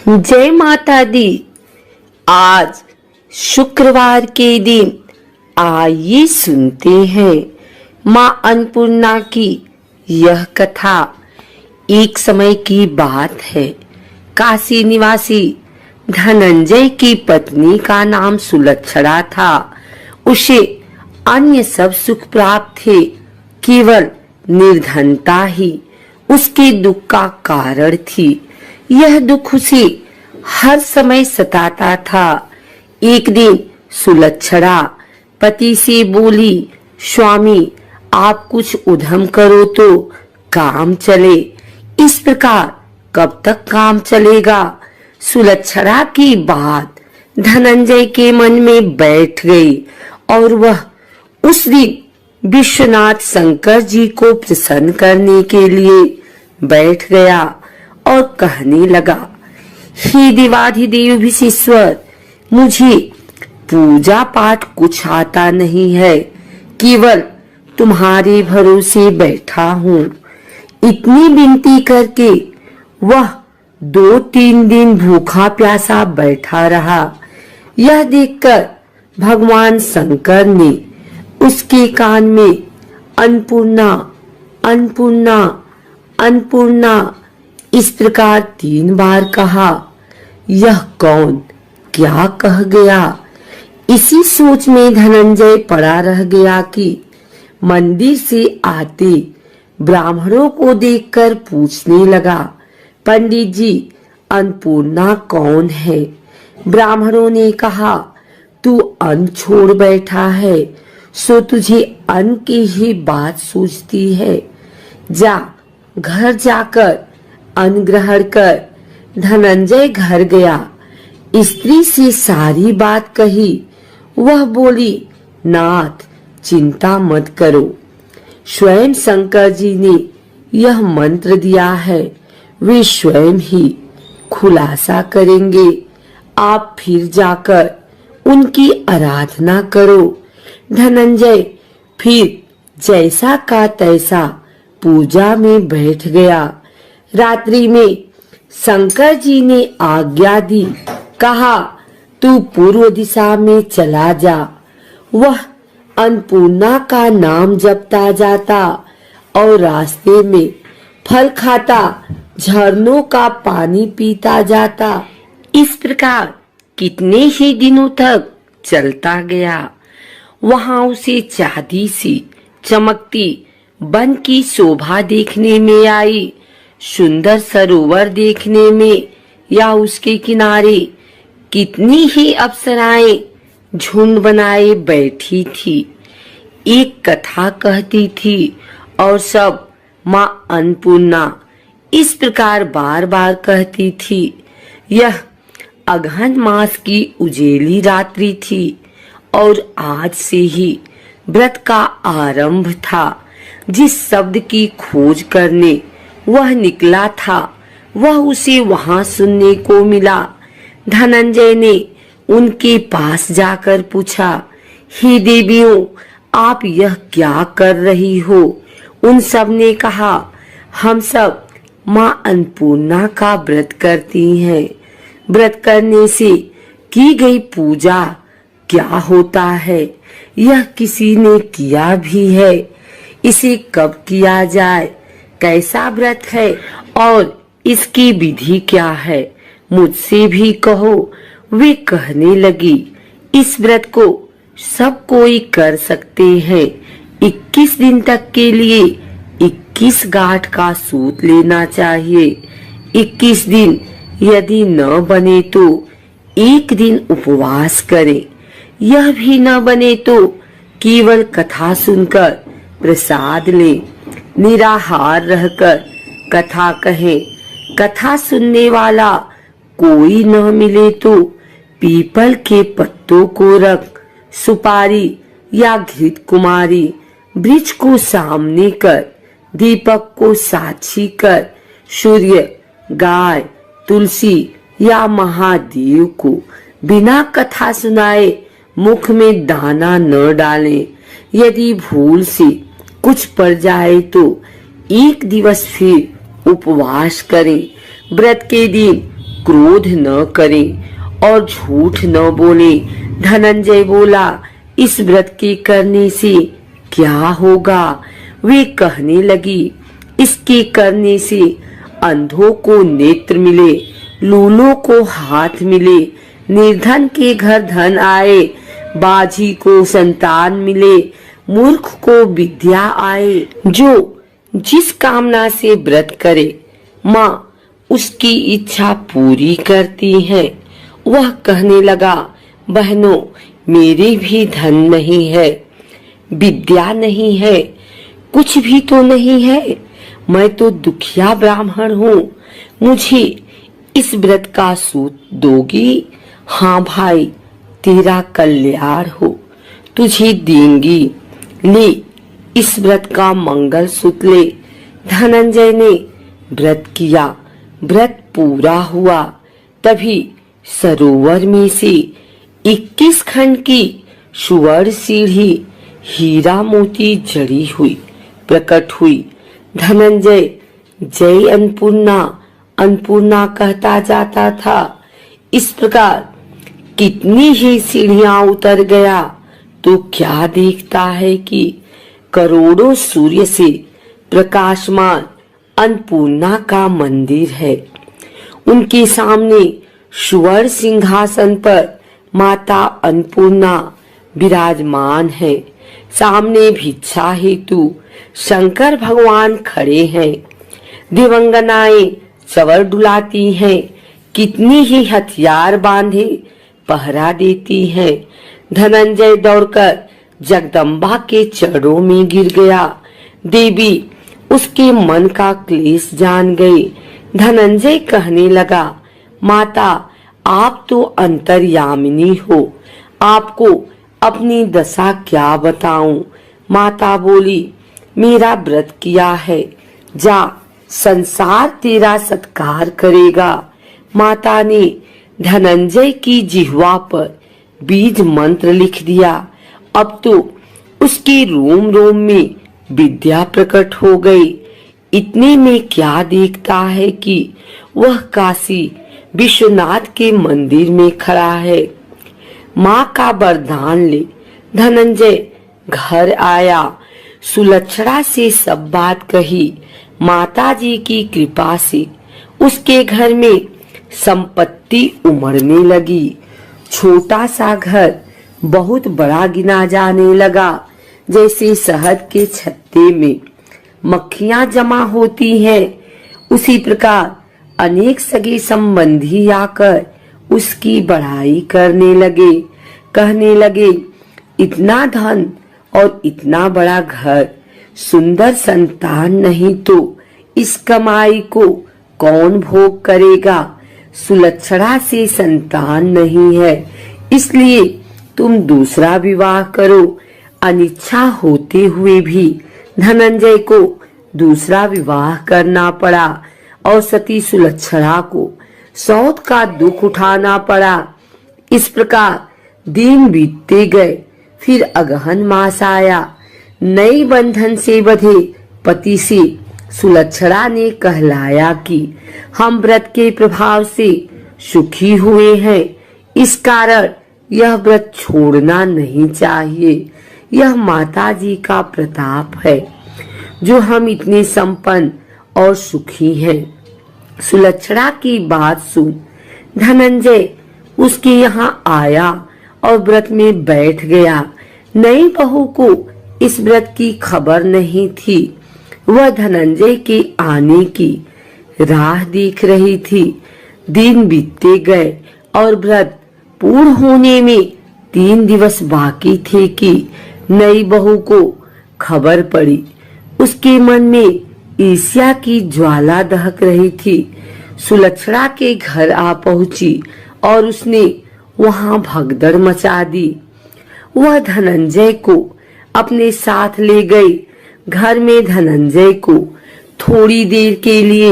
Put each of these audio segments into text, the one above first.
जय माता दी। आज शुक्रवार के दिन आइए सुनते हैं माँ अन्नपूर्णा की यह कथा। एक समय की बात है, काशी निवासी धनंजय की पत्नी का नाम सुलक्षणा था। उसे अन्य सब सुख प्राप्त थे, केवल निर्धनता ही उसके दुख का कारण थी। यह दुख उसे हर समय सताता था। एक दिन सुलक्षणा पति से बोली, स्वामी आप कुछ उद्यम करो तो काम चले। इस प्रकार कब तक काम चलेगा? सुलक्षणा की बात धनंजय के मन में बैठ गई और वह उस दिन विश्वनाथ शंकर जी को प्रसन्न करने के लिए बैठ गया और कहने लगा, हे देवाधिदेव विश्वेश्वर, मुझे पूजा पाठ कुछ आता नहीं है, केवल तुम्हारे भरोसे बैठा हूँ। इतनी विनती करके वह 2-3 दिन भूखा प्यासा बैठा रहा। यह देखकर भगवान शंकर ने उसके कान में अन्नपूर्णा अन्नपूर्णा अन्नपूर्णा इस प्रकार 3 बार कहा। यह कौन क्या कह गया? इसी सोच में धनंजय पड़ा रह गया कि मंदिर से आते ब्राह्मणों को देखकर पूछने लगा, पंडित जी अन्नपूर्णा कौन है? ब्राह्मणों ने कहा, तू अन्न छोड़ बैठा है, सो तुझे अन्न की ही बात सूझती है। जा घर जाकर अन्न ग्रहण कर। धनंजय घर गया, स्त्री से सारी बात कही। वह बोली, नाथ चिंता मत करो, स्वयं शंकर जी ने यह मंत्र दिया है, वे स्वयं ही खुलासा करेंगे। आप फिर जाकर उनकी आराधना करो। धनंजय फिर जैसा का तैसा पूजा में बैठ गया। रात्रि में शंकर जी ने आज्ञा दी, कहा तू पूर्व दिशा में चला जा। वह अन्नपूर्णा का नाम जपता जाता और रास्ते में फल खाता, झरनों का पानी पीता जाता। इस प्रकार कितने ही दिनों तक चलता गया। वहां उसे चांदी सी चमकती वन की शोभा देखने में आई। सुंदर सरोवर देखने में या उसके किनारे कितनी ही अप्सराएं झुंड बनाए बैठी थी। एक कथा कहती थी और सब माँ अन्नपूर्णा इस प्रकार बार बार कहती थी। यह अगहन मास की उजेली रात्रि थी और आज से ही व्रत का आरंभ था। जिस शब्द की खोज करने वह निकला था, वह उसे वहां सुनने को मिला। धनंजय ने उनके पास जाकर पूछा, हे देवियों, आप यह क्या कर रही हो? उन सब ने कहा, हम सब माँ अन्नपूर्णा का व्रत करती हैं। व्रत करने से की गई पूजा क्या होता है? यह किसी ने किया भी है? इसे कब किया जाए? कैसा व्रत है और इसकी विधि क्या है? मुझसे भी कहो। वे कहने लगी, इस व्रत को सब कोई कर सकते हैं। 21 दिन तक के लिए 21 गांठ का सूत लेना चाहिए। 21 दिन यदि न बने तो 1 दिन उपवास करें। यह भी न बने तो केवल कथा सुनकर प्रसाद लें। निराहार रहकर कथा कहें। कथा सुनने वाला कोई न मिले तो पीपल के पत्तों को रख, सुपारी या घृत कुमारी वृक्ष को सामने कर, दीपक को साक्षी कर, सूर्य, गाय, तुलसी या महादेव को बिना कथा सुनाए मुख में दाना न डालें। यदि भूल से कुछ पड़ जाए तो 1 दिवस फिर उपवास करें। व्रत के दिन क्रोध न करें और झूठ न बोले। धनंजय बोला, इस व्रत के करने से क्या होगा? वे कहने लगी, इसके करने से अंधों को नेत्र मिले, लूलों को हाथ मिले, निर्धन के घर धन आए, बाझी को संतान मिले, मूर्ख को विद्या आए। जो जिस कामना से व्रत करे माँ उसकी इच्छा पूरी करती है। वह कहने लगा, बहनों, मेरे भी धन नहीं है, विद्या नहीं है, कुछ भी तो नहीं है। मैं तो दुखिया ब्राह्मण हूँ, मुझे इस व्रत का सूत दोगी? हाँ भाई, तेरा कल्याण हो, तुझे देंगी। ले, इस व्रत का मंगल सूत्र ले। धनंजय ने व्रत किया, व्रत पूरा हुआ। तभी सरोवर में से 21 खंड की सुवर्ण सीढ़ी हीरा मोती जड़ी हुई प्रकट हुई। धनंजय जय अन्नपूर्णा अन्नपूर्णा कहता जाता था। इस प्रकार कितनी ही सीढ़ियां उतर गया तो क्या देखता है कि करोड़ों सूर्य से प्रकाशमान अन्नपूर्णा का मंदिर है। उनके सामने सुवर्ण सिंहासन पर माता अन्नपूर्णा विराजमान है। सामने भिक्षा हेतु शंकर भगवान खड़े हैं। दिवंगनाएं चवर डुलाती हैं, कितनी ही हथियार बांधे पहरा देती हैं। धनंजय दौड़कर जगदम्बा के चरणों में गिर गया। देवी उसके मन का क्लेश जान गई। धनंजय कहने लगा, माता, आप तो अंतर्यामिनी हो, आपको अपनी दशा क्या बताऊं? माता बोली, मेरा व्रत किया है, जा, संसार तेरा सत्कार करेगा। माता ने धनंजय की जिह्वा पर बीज मंत्र लिख दिया। अब तो उसके रोम रोम में विद्या प्रकट हो गई। इतने में क्या देखता है कि वह काशी विश्वनाथ के मंदिर में खड़ा है। माँ का वरदान ले धनंजय घर आया। सुलक्षणा से सब बात कही। माताजी की कृपा से उसके घर में संपत्ति उमड़ने लगी। छोटा सा घर बहुत बड़ा गिना जाने लगा। जैसे शहद के छत्ते में मक्खियां जमा होती हैं, उसी प्रकार अनेक सगे संबंधी आकर उसकी बड़ाई करने लगे। कहने लगे, इतना धन और इतना बड़ा घर, सुंदर संतान नहीं तो इस कमाई को कौन भोग करेगा? सुलक्षणा से संतान नहीं है, इसलिए तुम दूसरा विवाह करो। अनिच्छा होते हुए भी धनंजय को दूसरा विवाह करना पड़ा और सती सुलक्षणा को सौत का दुख उठाना पड़ा। इस प्रकार दिन बीतते गए। फिर अगहन मास आया। नई बंधन से बंधे पति से सुलक्षणा ने कहलाया कि हम व्रत के प्रभाव से सुखी हुए हैं, इस कारण यह व्रत छोड़ना नहीं चाहिए। यह माताजी का प्रताप है जो हम इतने संपन्न और सुखी हैं। सुलक्षणा की बात सुन धनंजय उसके यहाँ आया और व्रत में बैठ गया। नई बहू को इस व्रत की खबर नहीं थी। वह धनंजय के आने की राह देख रही थी। दिन बीतते गए और व्रत पूर्ण होने में 3 दिवस बाकी थे कि नई बहू को खबर पड़ी। उसके मन में ईर्ष्या की ज्वाला दहक रही थी। सुलक्षणा के घर आ पहुंची और उसने वहां भगदड़ मचा दी। वह धनंजय को अपने साथ ले गई। घर में धनंजय को थोड़ी देर के लिए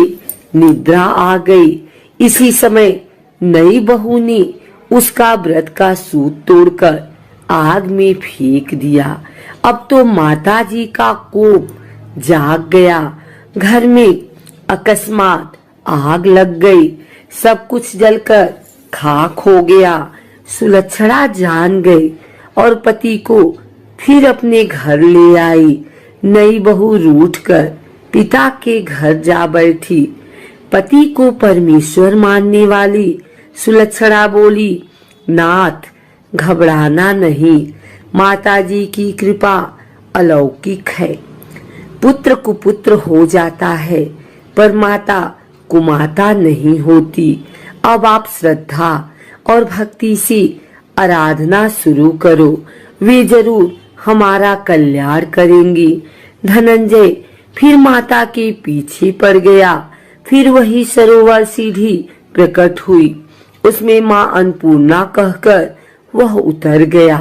निद्रा आ गई। इसी समय नई बहू ने उसका व्रत का सूत तोड़कर आग में फेंक दिया। अब तो माताजी का कोप जाग गया। घर में अकस्मात आग लग गई। सब कुछ जलकर खाक हो गया। सुलक्षणा जान गई और पति को फिर अपने घर ले आई। नई बहू रूठकर पिता के घर जा बैठी। पति को परमेश्वर मानने वाली सुलक्षणा बोली, नाथ घबराना नहीं, माताजी की कृपा अलौकिक है। पुत्र कुपुत्र हो जाता है पर माता कुमाता नहीं होती। अब आप श्रद्धा और भक्ति से आराधना शुरू करो, वे जरूर हमारा कल्याण करेंगी। धनंजय फिर माता के पीछे पड़ गया। फिर वही सरोवर सीढ़ी प्रकट हुई, उसमें माँ अन्नपूर्णा कहकर वह उतर गया।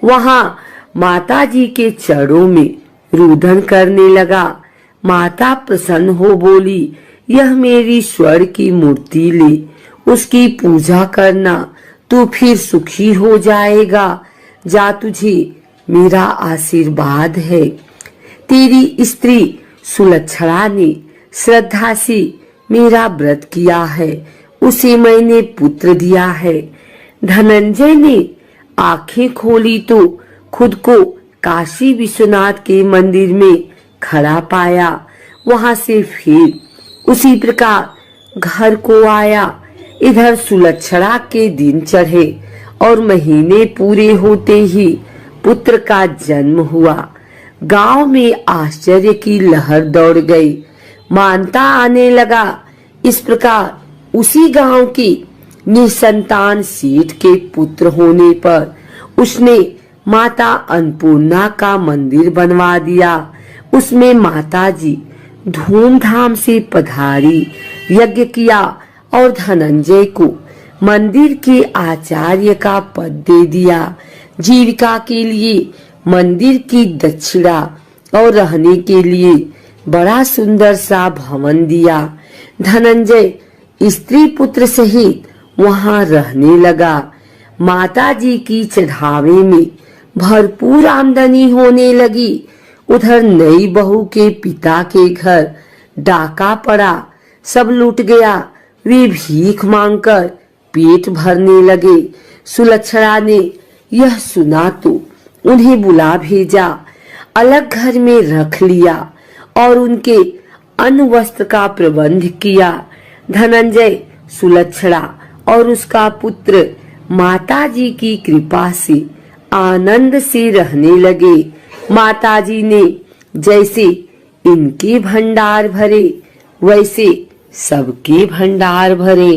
वहां माताजी के चरणों में रुदन करने लगा। माता प्रसन्न हो बोली, यह मेरी स्वर्ण की मूर्ति ले, उसकी पूजा करना, तू फिर सुखी हो जाएगा। जा, तुझे मेरा आशीर्वाद है। तेरी स्त्री सुलक्षणा ने श्रद्धा से मेरा व्रत किया है, उसे मैंने पुत्र दिया है। धनंजय ने आंखें खोली तो खुद को काशी विश्वनाथ के मंदिर में खड़ा पाया। वहां से फिर उसी प्रकार घर को आया। इधर सुलक्षणा के दिन चढ़े और महीने पूरे होते ही पुत्र का जन्म हुआ। गांव में आश्चर्य की लहर दौड़ गई, मानता आने लगा। इस प्रकार उसी गांव की निसंतान सेठ के पुत्र होने पर उसने माता अन्नपूर्णा का मंदिर बनवा दिया। उसमें माताजी धूमधाम से पधारी, यज्ञ किया और धनंजय को मंदिर के आचार्य का पद दे दिया। जीविका के लिए मंदिर की दक्षिणा और रहने के लिए बड़ा सुंदर सा भवन दिया। धनंजय स्त्री पुत्र सहित वहां रहने लगा। माताजी की चढ़ावे में भरपूर आमदनी होने लगी। उधर नई बहू के पिता के घर डाका पड़ा, सब लूट गया। वे भीख मांगकर पेट भरने लगे। सुलक्षणा ने यह सुना तो उन्हें बुला भेजा, अलग घर में रख लिया और उनके अन्न वस्त्र का प्रबंध किया। धनंजय, सुलक्षणा और उसका पुत्र माताजी की कृपा से आनंद से रहने लगे। माताजी ने जैसे इनके भंडार भरे वैसे सबके भंडार भरे।